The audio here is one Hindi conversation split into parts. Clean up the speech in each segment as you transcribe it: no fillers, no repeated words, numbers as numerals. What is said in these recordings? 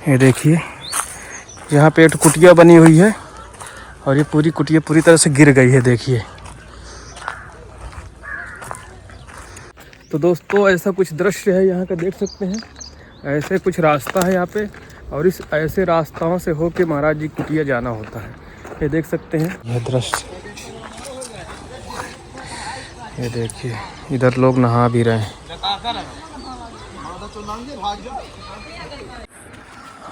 ये देखिए यहाँ पे एक कुटिया बनी हुई है और ये पूरी कुटिया पूरी तरह से गिर गई है। देखिए तो दोस्तों ऐसा कुछ दृश्य है यहाँ का, देख सकते हैं। ऐसे कुछ रास्ता है यहाँ पे और इस ऐसे रास्ताओं से होके महाराज जी कुटिया जाना होता है। ये देख सकते हैं यह दृश्य, ये देखिए इधर लोग नहा भी रहे हैं।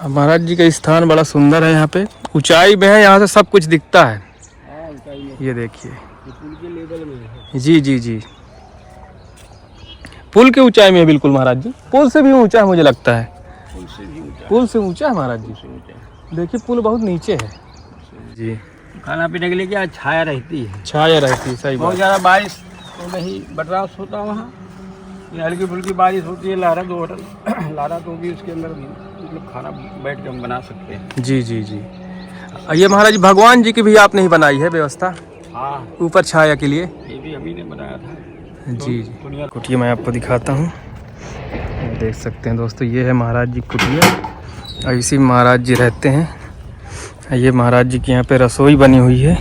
महाराज जी का स्थान बड़ा सुंदर है, यहाँ पे ऊंचाई में है, यहाँ से सब कुछ दिखता है। ये देखिए जी जी जी, पुल के ऊंचाई में है बिल्कुल महाराज जी। पुल से भी ऊंचा है मुझे लगता है, पुल से ऊंचा है महाराज जी। देखिए पुल बहुत नीचे है जी। खाना पीने के लिए क्या छाया रहती है, छाया रहती है, सही बहुत बात। ज़्यादा बारिश तो नहीं बर्दाश्त होता वहाँ। ये हल्की फुल्की बारिश होती है, लारा दो होटल लारा तो भी उसके अंदर भी मतलब खाना बैठ के हम बना सकते हैं। जी जी जी। ये महाराज भगवान जी की भी आपने ही बनाई है व्यवस्था? हाँ, ऊपर छाया के लिए? ये भी हम ही ने बनाया था। जी जी। कुटिया मैं आपको दिखाता हूँ, देख सकते हैं दोस्तों। ये है महाराज जी कुटिया और इसी में महाराज जी रहते हैं। ये महाराज जी की यहाँ पे रसोई बनी हुई है।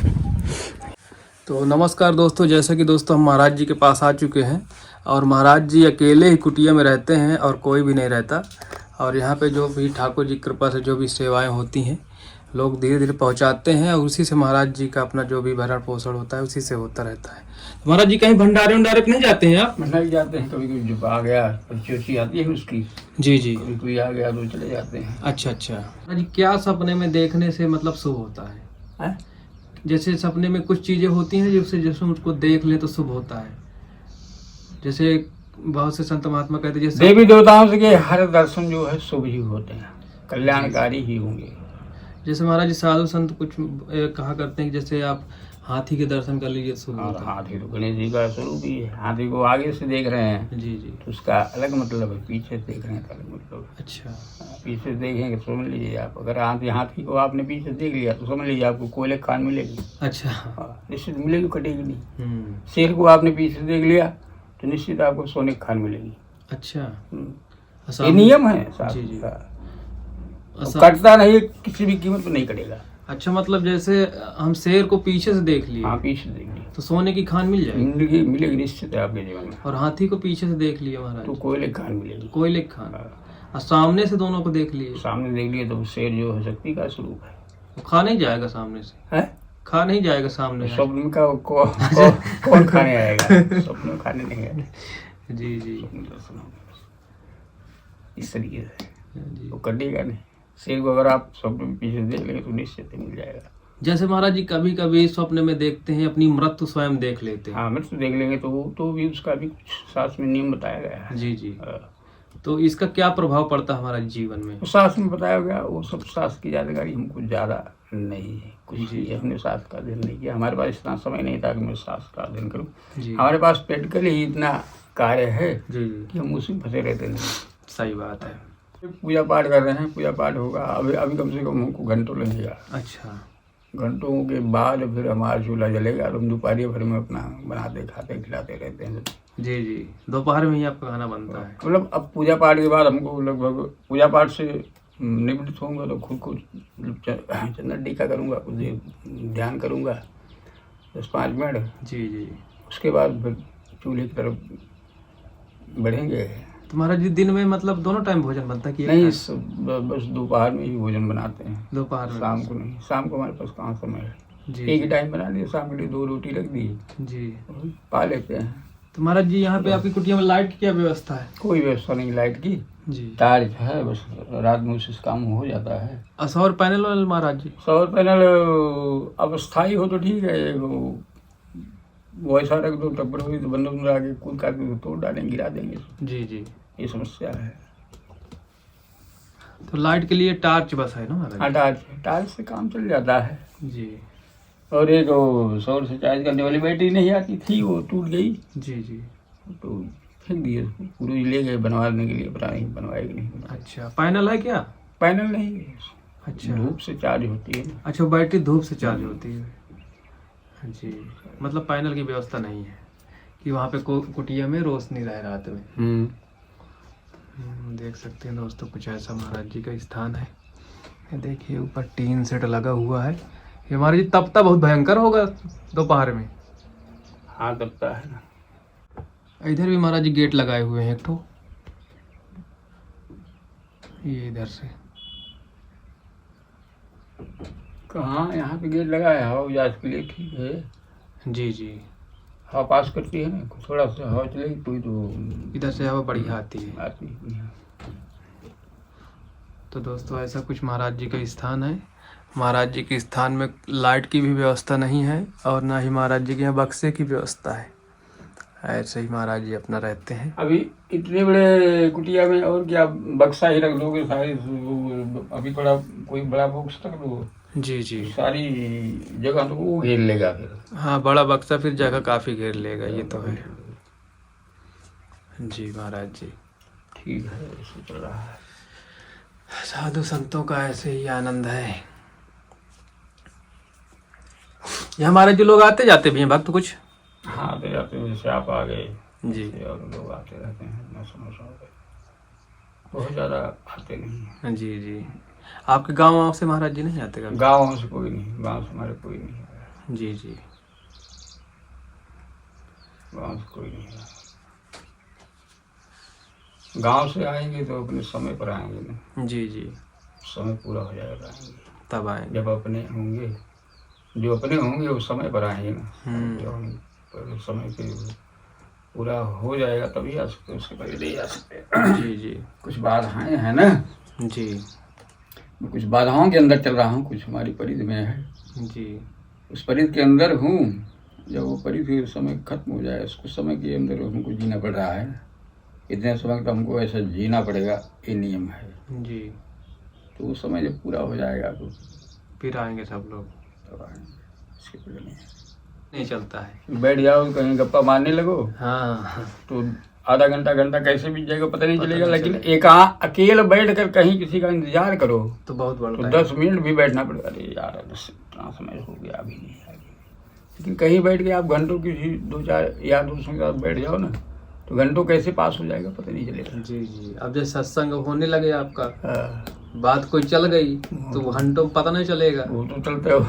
तो नमस्कार दोस्तों, जैसा कि दोस्तों हम महाराज जी के पास आ चुके हैं और महाराज जी अकेले ही कुटिया में रहते हैं और कोई भी नहीं रहता। और यहाँ पे जो भी ठाकुर जी की कृपा से जो भी सेवाएं होती हैं लोग धीरे धीरे पहुँचाते हैं और उसी से महाराज जी का अपना जो भी भरण पोषण होता है उसी से होता रहता है। तो महाराज जी कहीं भंडारे वंडारे पे नहीं जाते हैं आप? नहीं जाते हैं, कभी कभी जब आ गया चोची आती है उसकी। जी जी। कभी कोई आ गया तो चले जाते हैं। अच्छा अच्छा। महाराज जी क्या सपने में देखने से मतलब शुभ होता है? जैसे सपने में कुछ चीजें होती हैं जिससे जैसे उसको देख ले तो शुभ होता है। जैसे बहुत से संत महात्मा कहते हैं जैसे देवी देवताओं से के हर दर्शन जो है शुभ ही होते हैं, कल्याणकारी ही होंगे। जैसे महाराज जी साधु संत कुछ कहा करते हैं कि जैसे आप हाथी के दर्शन कर लीजिए शुभ होता है। हाथी तो गणेश जी का स्वरूप ही है। हाथी को आगे से देख रहे हैं जी जी, तो उसका अलग मतलब है, पीछे से देख रहे हैं तो अलग मतलब है। अच्छा, पीछे से देखेंगे तो समझ लीजिए आप, अगर हाथी को आपने पीछे देख लिया तो समझ लीजिए आपको कोयले खान मिलेगी। अच्छा, निश्चित मिलेगी, कटेगी नहीं। शेर को आपने पीछे देख लिया तो निश्चित आपको सोने की खान मिलेगी। अच्छा, ये नियम है जी जी। कटता नहीं, किसी भी कीमत पर नहीं कटेगा। अच्छा, मतलब जैसे हम शेर को पीछे से देख लिए, हाँ पीछे देख लिए तो सोने की खान मिल जाएगी? मिलेगी निश्चित है आपके जीवन में। और हाथी को पीछे से देख लिए महाराज तो कोयले की खान मिलेगी। कोयले की खान। और सामने से दोनों को देख लिए? सामने देख लिए तो शेर जो है शक्ति का स्वरूप है, वो खा नहीं जाएगा सामने से? है, खा नहीं जाएगा सामने से? स्वप्न का कौन खाने आएगा? स्वप्न में खाने नहीं आएगा। जी जी, इस तरीके से वो कटेगा नहीं। शेर को अगर आप स्वप्न में पीछे देख लेंगे तो निश्चित ही मिल जाएगा। जैसे महाराज जी कभी कभी स्वप्न में देखते हैं अपनी मृत्यु स्वयं देख लेते हैं। हाँ मृत्यु देख लेंगे तो भी उसका भी कुछ शास्त्र में नियम बताया गया है। जी जी, तो इसका क्या प्रभाव पड़ता है हमारे जीवन में? शास्त्र में बताया गया, वो सब शास्त्र की जानकारी हमको ज़्यादा नहीं है, कुछ भी हमने शास्त्र का अध्ययन नहीं किया। हमारे पास इतना समय नहीं था कि मैं शास्त्र का अध्ययन करूँ। हमारे पास प्रैक्टिकली ही इतना कार्य है कि हम उसी में फंसे रहते नहीं। सही बात है। पूजा पाठ कर रहे हैं, पूजा पाठ होगा अभी कम से कम हमको घंटों लगेगा। अच्छा, घंटों के बाद फिर हमारा चूल्हा जलेगा तो हम दोपहर भर में अपना बनाते खाते खिलाते रहते हैं। जी जी, दोपहर में ही आपका खाना बनता है? मतलब अब पूजा पाठ के बाद हमको लगभग पूजा पाठ से निवृत्त होऊंगा तो खुद को चंदन टीका करूँगा, कुछ ध्यान करूँगा 10-5 मिनट। जी जी, उसके बाद फिर चूल्हे की तरफ बढ़ेंगे। तुम्हारा जी दिन में मतलब दोनों टाइम भोजन बनता है कि नहीं? बस दोपहर में ही भोजन बनाते हैं, दोपहर में। शाम को नहीं, शाम को हमारे पास कहाँ समय है। एक ही टाइम बना दिया, शाम के लिए 2 रोटी रख दी जी, पा लेते हैं। तो महाराज जी यहाँ पे आपकी कुटिया में लाइट की क्या व्यवस्था है? कोई व्यवस्था नहीं लाइट की जी, टार्च है बस, रात में उससे काम हो जाता है। सौर पैनल वाले महाराज जी? सौर पैनल अब स्थायी हो तो ठीक है, वो ऐसा रख दो टप्पर हुई तो बंदूक आगे कूद काट के तोड़ डालेंगे, गिरा देंगे। जी जी, ये समस्या है। तो लाइट के लिए टार्च बस है ना महाराज? हाँ टार्च से काम चल जाता है जी। और एक सौर से चार्ज करने वाली बैटरी नहीं आती थी, वो टूट गई। जी जी, तो फेंक दिए, पूरी ले गए बनवाने के लिए, पता नहीं बनवाएगी नहीं। अच्छा, पैनल है क्या? पैनल नहीं है। अच्छा, धूप से चार्ज होती है। अच्छा, बैटरी धूप से चार्ज होती है जी। मतलब पैनल की व्यवस्था नहीं है कि वहाँ पे कुटिया में रोशनी रहे रात में। देख सकते हैं दोस्तों, कुछ ऐसा महाराज जी का स्थान है। ये देखिए ऊपर टीन सेट लगा हुआ है। ये हमारा जी तपता बहुत भयंकर होगा दोपहर में। हाँ दबता है ना। इधर भी महाराज जी गेट लगाए हुए हैं एक तो, ये इधर से। कहाँ यहाँ पे गेट लगा है, हवा उजास के लिए ठीक है। जी जी, हवा पास करती है ना, थोड़ा सा हवा चलेगी कोई तो इधर से हवा बढ़िया आती है। आती है। तो दोस्तों ऐसा कुछ महाराज जी का स्थान है। महाराज जी के स्थान में लाइट की भी व्यवस्था नहीं है और ना ही महाराज जी के यहाँ बक्से की व्यवस्था है। ऐसे ही महाराज जी अपना रहते हैं। अभी इतने बड़े कुटिया में और क्या बक्सा ही रख दोगे सारी, अभी बड़ा कोई बड़ा बॉक्स रख दो। जी जी, सारी जगह तो वो घेर लेगा फिर। हाँ बड़ा बक्सा फिर जगह काफ़ी घेर लेगा, ये तो है। जी महाराज जी, ठीक है, ऐसे चल रहा है। साधु संतों का ऐसे ही आनंद है। ये हमारे जो लोग आते जाते भी हैं भक्त कुछ। हाँ आते जाते हैं, जैसे आप आ गए जी, और लोग आते रहते हैं। मैं समझ रहा हूँ बहुत ज़्यादा आते नहीं हैं। जी जी, आपके गांव से महाराज जी नहीं आते कभी? गाँव से कोई नहीं, गाँव से हमारे कोई नहीं है। जी जी, गाँव से कोई नहीं है। गांव से आएंगे तो अपने समय पर आएंगे ना। जी जी, समय पूरा हो जाएगा आएंगे, तब आएंगे। जब अपने होंगे, जो अपने होंगे वो समय पर आएंगे ना। जो हम पर समय पे पूरा हो जाएगा तभी आ सकते, उसके पहले नहीं आ सकते। जी जी, कुछ बाधाएं हैं ना जी मैं कुछ बाधाओं के अंदर चल रहा हूँ, कुछ हमारी परिधि में है। जी, उस परिधि के अंदर हूँ। जब वो परिधि समय खत्म हो जाए, उसको समय के अंदर हमको जीना पड़ रहा है। इतने समय तक हमको ऐसा जीना पड़ेगा, ये नियम है जी। तो वो समय जब पूरा हो जाएगा तो फिर आएंगे सब लोग, तब आएंगे। इसके पहले नहीं चलता है। बैठ जाओ कहीं गप्पा मारने लगो हाँ, तो आधा घंटा घंटा कैसे बीत जाएगा पता नहीं चलेगा। नहीं लेकिन एक अकेले बैठ कर कहीं किसी का इंतजार करो तो बहुत तो बड़ा 10 मिनट भी बैठना पड़ेगा। अरे यार इतना समय हो गया अभी नहीं आएगी। लेकिन कहीं बैठ के आप घंटों किसी 2-4 यार दोस्तों के साथ बैठ जाओ ना तो घंटों कैसे पास हो जाएगा पता नहीं चलेगा। जी जी, अब जैसे सत्संग होने लगे आपका, हाँ, बात कोई चल गई तो घंटों पता नहीं चलेगा। वो तो चलते हो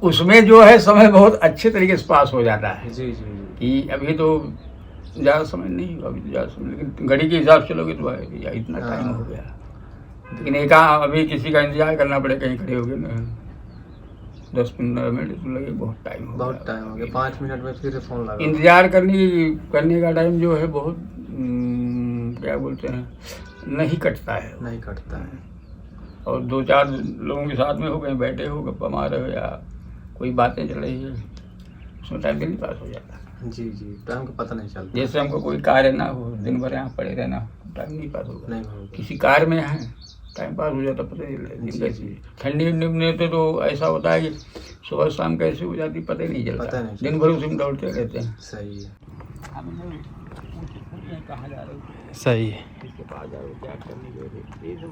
उसमें जो है समय बहुत अच्छे तरीके से पास हो जाता है। जी जी, कि अभी तो ज़्यादा समय नहीं हुआ, अभी तो ज़्यादा समय, लेकिन घड़ी के हिसाब से चलोगे तो यार इतना टाइम हो गया। लेकिन एक अभी किसी का इंतजार करना पड़े, कहीं खड़े हो गए ना 10-15 मिनट तो लगे, बहुत टाइम हो बहुत टाइम हो गया। 5 मिनट में फिर फोन लगा। इंतजार करने का टाइम जो है बहुत क्या बोलते हैं, नहीं कटता है। नहीं कटता है। और 2-4 लोगों के साथ में हो, कहीं बैठे हो, गप्पा मार रहे हो या कोई बातें चल रही है, उसमें टाइम जल्दी पास हो जाता है। जी जी, टाइम का पता नहीं चलता। जैसे हमको कोई कार्य ना हो, दिन भर यहाँ पड़े रहना, टाइम नहीं पास होगा। नहीं होगा। किसी कार्य में है टाइम पास हो जाता, पता नहीं चलता। जी। ठंडी में तो ऐसा होता है कि सुबह शाम कैसे हो जाती पता ही नहीं चलता, दिन भर उसी में दौड़ते रहते हैं। सही है, कहाँ जा रहे हो, सही है। किसके पास जा रहे हो, क्या करने गए थे, ये सब